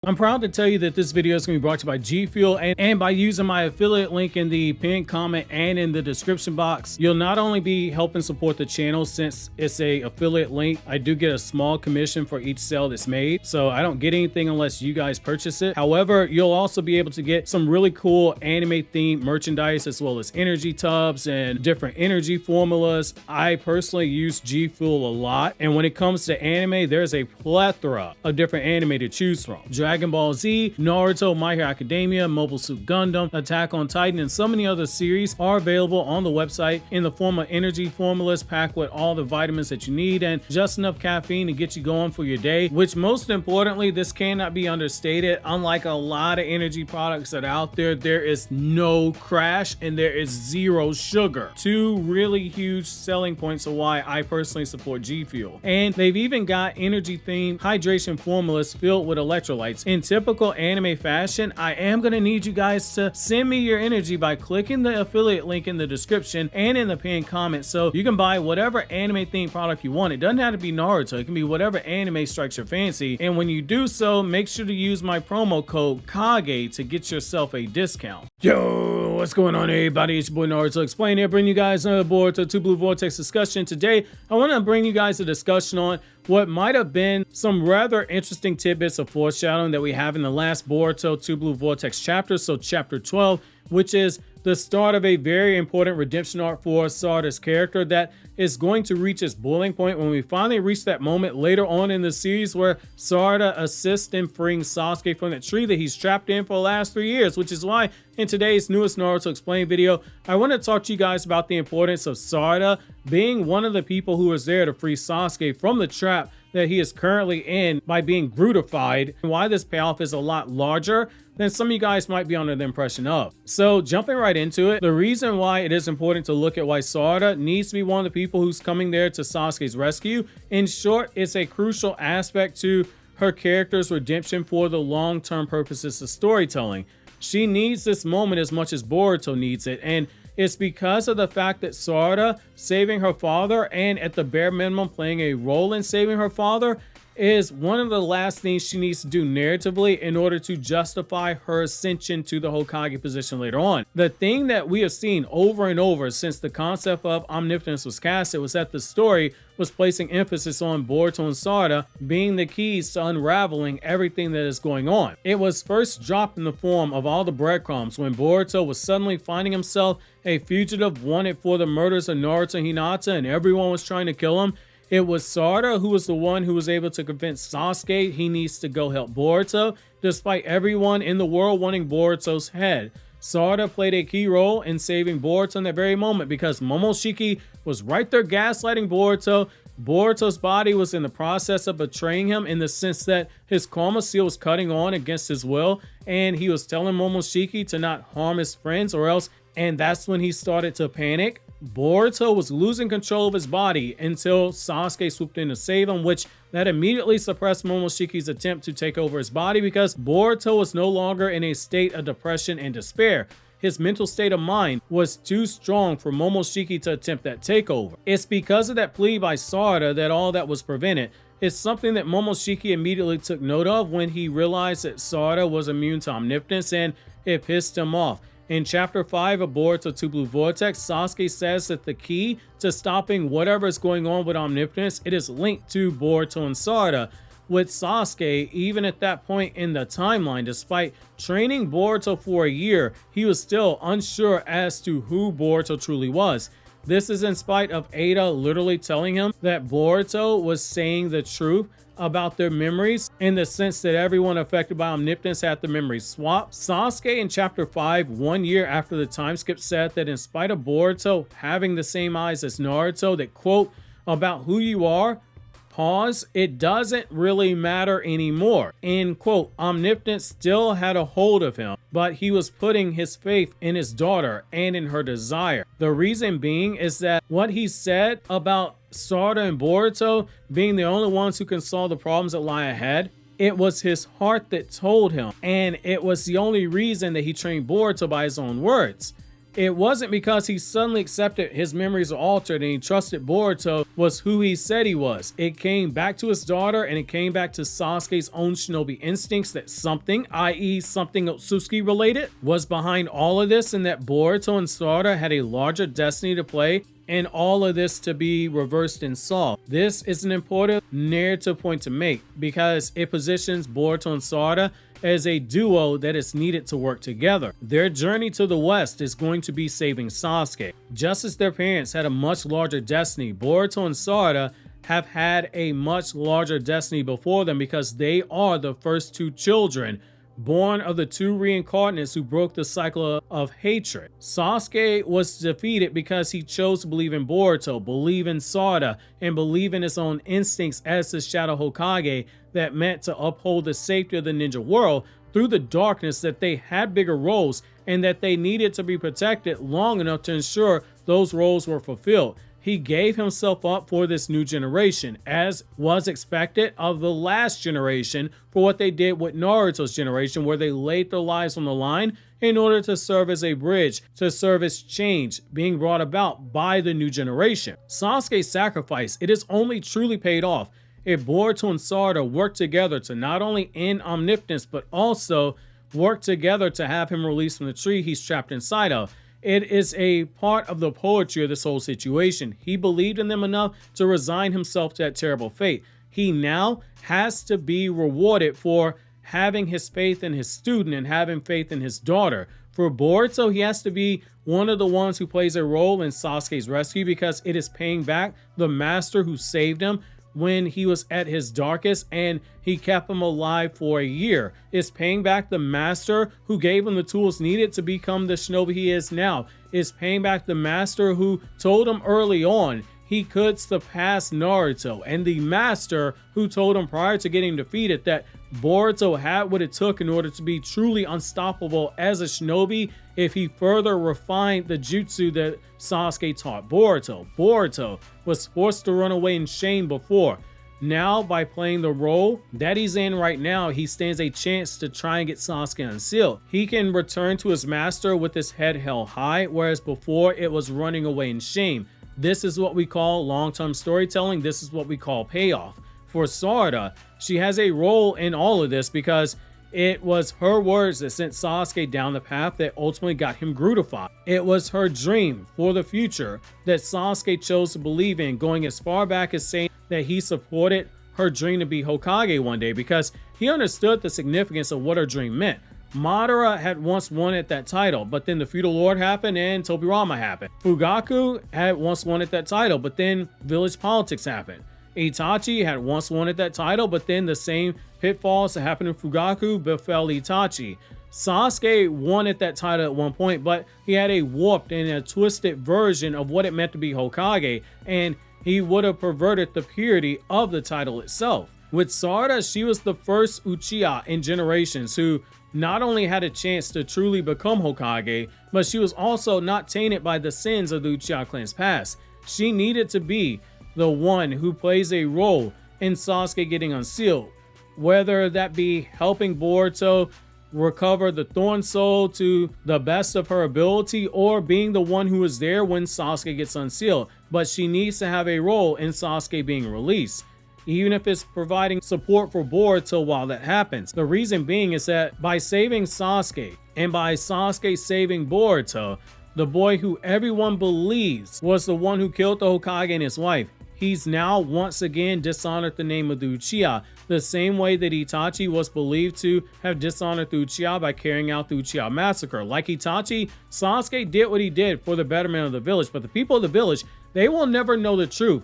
I'm proud to tell you that this video is going to be brought to you by Gfuel, and by using my affiliate link in the pinned comment and in the description box, you'll not only be helping support the channel since it's a affiliate link. I do get a small commission for each sale that's made, so I don't get anything unless you guys purchase it. However, you'll also be able to get some really cool anime themed merchandise as well as energy tubs and different energy formulas. I personally use Gfuel a lot, and when it comes to anime, there's a plethora of different anime to choose from. Dragon Ball Z, Naruto, My Hero Academia, Mobile Suit Gundam, Attack on Titan, and so many other series are available on the website in the form of energy formulas packed with all the vitamins that you need and just enough caffeine to get you going for your day, which most importantly, this cannot be understated. Unlike a lot of energy products that are out there, there is no crash and there is zero sugar. Two really huge selling points of why I personally support Gfuel. And they've even got energy themed hydration formulas filled with electrolytes. In typical anime fashion, I am going to need you guys to send me your energy by clicking the affiliate link in the description and in the pinned comment, so you can buy whatever anime themed product you want. It doesn't have to be Naruto, it can be whatever anime strikes your fancy, and when you do so, make sure to use my promo code KAGE to get yourself a discount. Yo, what's going on everybody? It's your boy Naruto Explain here, bringing you guys another Boruto 2 Blue Vortex discussion. Today, I want to bring you guys a discussion on what might have been some rather interesting tidbits of foreshadowing that we have in the last Boruto 2 Blue Vortex chapter, so chapter 12, which is the start of a very important redemption arc for Sarada's character that is going to reach its boiling point when we finally reach that moment later on in the series where Sarada assists in freeing Sasuke from that tree that he's trapped in for the last 3 years, which is why in today's newest Naruto Explain video, I want to talk to you guys about the importance of Sarada being one of the people who was there to free Sasuke from the trap that he is currently in by being brutified, and why this payoff is a lot larger than some of you guys might be under the impression of. So jumping right into it, the reason why it is important to look at why Sarada needs to be one of the people who's coming there to Sasuke's rescue, in short, it's a crucial aspect to her character's redemption for the long-term purposes of storytelling. She needs this moment as much as Boruto needs it, and it's because of the fact that Sarada saving her father, and at the bare minimum playing a role in saving her father, is one of the last things she needs to do narratively in order to justify her ascension to the Hokage position later on. The thing that we have seen over and over since the concept of Omnipotence was casted was that the story was placing emphasis on Boruto and Sarada being the keys to unraveling everything that is going on. It was first dropped in the form of all the breadcrumbs when Boruto was suddenly finding himself a fugitive wanted for the murders of Naruto and Hinata, and everyone was trying to kill him. It was Sarada who was the one who was able to convince Sasuke he needs to go help Boruto, despite everyone in the world wanting Boruto's head. Sarada played a key role in saving Boruto in that very moment because Momoshiki was right there gaslighting Boruto. Boruto's body was in the process of betraying him in the sense that his karma seal was cutting on against his will, and he was telling Momoshiki to not harm his friends or else, and that's when he started to panic. Boruto was losing control of his body until Sasuke swooped in to save him, which that immediately suppressed Momoshiki's attempt to take over his body because Boruto was no longer in a state of depression and despair. His mental state of mind was too strong for Momoshiki to attempt that takeover. It's because of that plea by Sarada that all that was prevented. It's something that Momoshiki immediately took note of when he realized that Sarada was immune to omnipotence, and it pissed him off. In chapter 5 of Boruto 2 Blue Vortex, Sasuke says that the key to stopping whatever is going on with omnipotence, it is linked to Boruto and Sarada. With Sasuke, even at that point in the timeline, despite training Boruto for a year, he was still unsure as to who Boruto truly was. This is in spite of Ada literally telling him that Boruto was saying the truth about their memories, in the sense that everyone affected by omnipotence had the memories swapped. Sasuke in chapter 5, 1 year after the time skip, said that in spite of Boruto having the same eyes as Naruto, that quote, about who you are, pause, it doesn't really matter anymore, end quote. Omnipotence still had a hold of him, but he was putting his faith in his daughter and in her desire. The reason being is that what he said about Sarada and Boruto being the only ones who can solve the problems that lie ahead, it was his heart that told him, and it was the only reason that he trained Boruto by his own words. It wasn't because he suddenly accepted his memories were altered and he trusted Boruto was who he said he was. It came back to his daughter, and it came back to Sasuke's own shinobi instincts that something, i.e. something Otsutsuki related, was behind all of this, and that Boruto and Sarada had a larger destiny to play and all of this to be reversed and solved. This is an important narrative point to make because it positions Boruto and Sarada as a duo that is needed to work together. Their journey to the west is going to be saving Sasuke. Just as their parents had a much larger destiny, Boruto and Sarada have had a much larger destiny before them because they are the first two children born of the two reincarnates who broke the cycle of hatred. Sasuke was defeated because he chose to believe in Boruto, believe in Sarada, and believe in his own instincts as the Shadow Hokage that meant to uphold the safety of the ninja world through the darkness, that they had bigger roles and that they needed to be protected long enough to ensure those roles were fulfilled. He gave himself up for this new generation, as was expected of the last generation for what they did with Naruto's generation, where they laid their lives on the line in order to serve as a bridge, to serve as change being brought about by the new generation. Sasuke's sacrifice, it is only truly paid off if Boruto and Sarada work together to not only end Omnipotence, but also work together to have him released from the tree he's trapped inside of. It is a part of the poetry of this whole situation. He believed in them enough to resign himself to that terrible fate. He now has to be rewarded for having his faith in his student and having faith in his daughter. For Boruto, he has to be one of the ones who plays a role in Sasuke's rescue because it is paying back the master who saved him when he was at his darkest and he kept him alive for a year. It's paying back the master who gave him the tools needed to become the shinobi he is now. It's paying back the master who told him early on he could surpass Naruto, and the master who told him prior to getting defeated that Boruto had what it took in order to be truly unstoppable as a shinobi if he further refined the jutsu that Sasuke taught Boruto. Boruto was forced to run away in shame before. Now, by playing the role that he's in right now, he stands a chance to try and get Sasuke unsealed. He can return to his master with his head held high, whereas before it was running away in shame. This is what we call long-term storytelling. This is what we call payoff. For Sarada, she has a role in all of this because it was her words that sent Sasuke down the path that ultimately got him grutified. It was her dream for the future that Sasuke chose to believe in, going as far back as saying that he supported her dream to be Hokage one day because he understood the significance of what her dream meant. Madara had once wanted that title, but then the Feudal Lord happened and Tobirama happened. Fugaku had once wanted that title, but then village politics happened. Itachi had once wanted that title, but then the same pitfalls that happened in Fugaku befell Itachi. Sasuke wanted that title at one point, but he had a warped and a twisted version of what it meant to be Hokage, and he would have perverted the purity of the title itself. With Sarada, she was the first Uchiha in generations who not only had a chance to truly become Hokage, but she was also not tainted by the sins of the Uchiha clan's past. She needed to be the one who plays a role in Sasuke getting unsealed, whether that be helping Boruto recover the thorn soul to the best of her ability or being the one who is there when Sasuke gets unsealed. But she needs to have a role in Sasuke being released, even if it's providing support for Boruto while that happens. The reason being is that by saving Sasuke and by Sasuke saving Boruto, the boy who everyone believes was the one who killed the Hokage and his wife, he's now once again dishonored the name of the Uchiha, the same way that Itachi was believed to have dishonored the Uchiha by carrying out the Uchiha massacre. Like Itachi, Sasuke did what he did for the betterment of the village, but the people of the village, they will never know the truth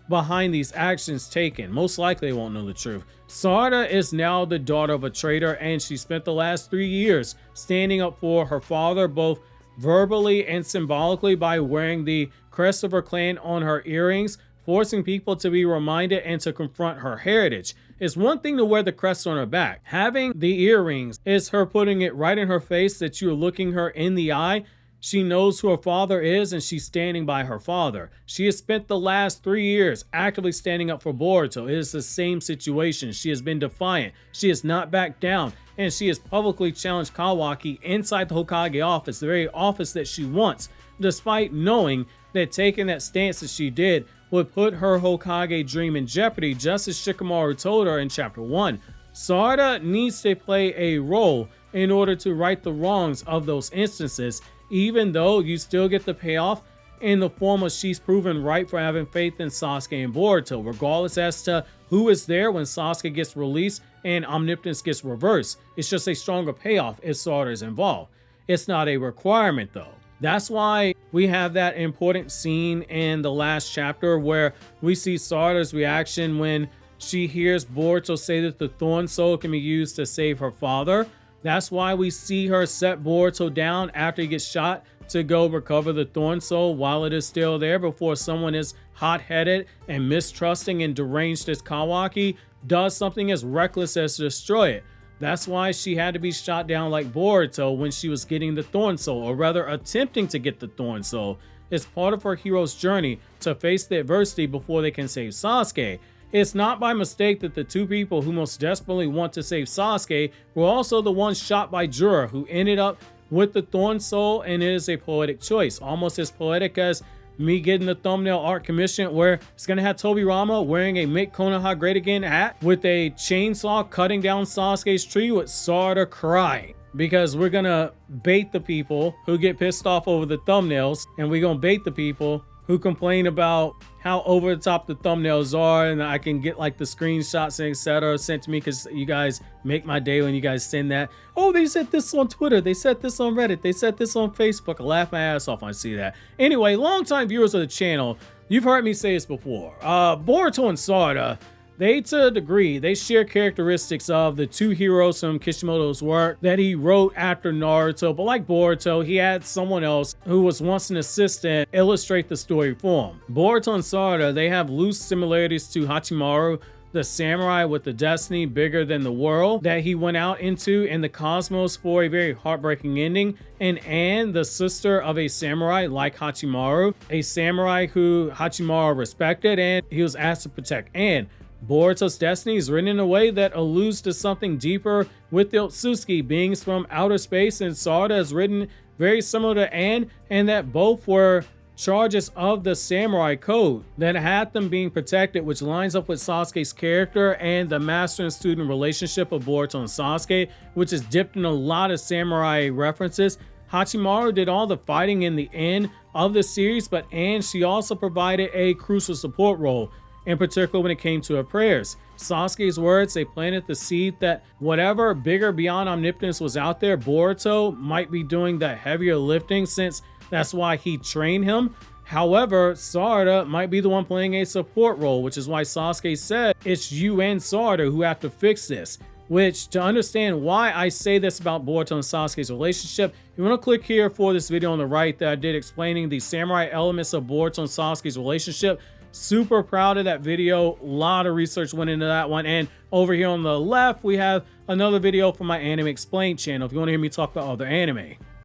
behind these actions taken. Most likely they won't know the truth. Sarada is now the daughter of a traitor, and she spent the last 3 years standing up for her father, both verbally and symbolically, by wearing the crest of her clan on her earrings, forcing people to be reminded and to confront her heritage. It's one thing to wear the crest on her back. Having the earrings is her putting it right in her face that you're looking her in the eye. She knows who her father is and she's standing by her father. She has spent the last 3 years actively standing up for Boruto. It is the same situation. She has been defiant. She has not backed down, and she has publicly challenged Kawaki inside the Hokage office, the very office that she wants, despite knowing that taking that stance that she did would put her Hokage dream in jeopardy, just as Shikamaru told her in chapter 1. Sarada needs to play a role in order to right the wrongs of those instances, even though you still get the payoff in the form of she's proven right for having faith in Sasuke and Boruto, regardless as to who is there when Sasuke gets released and Omnipotence gets reversed. It's just a stronger payoff if Sarada is involved. It's not a requirement though. That's why we have that important scene in the last chapter where we see Sarada's reaction when she hears Boruto say that the thorn soul can be used to save her father. That's why we see her set Boruto down after he gets shot to go recover the thorn soul while it is still there, before someone as hot-headed and mistrusting and deranged as Kawaki does something as reckless as to destroy it. That's why she had to be shot down like Boruto when she was getting the thorn soul, or rather attempting to get the thorn soul. It's part of her hero's journey to face the adversity before they can save Sasuke. It's not by mistake that the two people who most desperately want to save Sasuke were also the ones shot by Jura, who ended up with the thorn soul, and it is a poetic choice, almost as poetic as me getting the thumbnail art commissioned where it's gonna have Tobirama wearing a Make Konoha Great Again hat with a chainsaw cutting down Sasuke's tree with Sarada crying. Because we're gonna bait the people who get pissed off over the thumbnails, and we're gonna bait the people who complain about how over the top the thumbnails are, and I can get like the screenshots and etc. sent to me because you guys make my day when you guys send that. Oh, they said this on Twitter, they said this on Reddit, they said this on Facebook. I laugh my ass off when I see that. Anyway, longtime viewers of the channel, you've heard me say this before. Boruto and Sarada, they, to a degree, they share characteristics of the two heroes from Kishimoto's work that he wrote after Naruto, but like Boruto, he had someone else who was once an assistant illustrate the story for him. Boruto and Sarada, they have loose similarities to Hachimaru, the samurai with the destiny bigger than the world that he went out into in the cosmos for a very heartbreaking ending, and Anne, the sister of a samurai like Hachimaru, a samurai who Hachimaru respected, and he was asked to protect Anne. Boruto's destiny is written in a way that alludes to something deeper with the Otsutsuki beings from outer space, and Sarada is written very similar to Anne, and that both were charges of the samurai code that had them being protected, which lines up with Sasuke's character and the master and student relationship of Boruto and Sasuke, which is dipped in a lot of samurai references. Hachimaru did all the fighting in the end of the series, but Anne, she also provided a crucial support role, in particular when it came to her prayers. Sasuke's words, they planted the seed that whatever bigger beyond Omnipotence was out there, Boruto might be doing the heavier lifting, since that's why he trained him. However, Sarada might be the one playing a support role, which is why Sasuke said it's you and Sarada who have to fix this. Which, to understand why I say this about Boruto and Sasuke's relationship, you want to click here for this video on the right that I did explaining the samurai elements of Boruto and Sasuke's relationship. Super proud of that video. A lot of research went into that one. And over here on the left, we have another video from my Anime Explained channel if you want to hear me talk about other anime.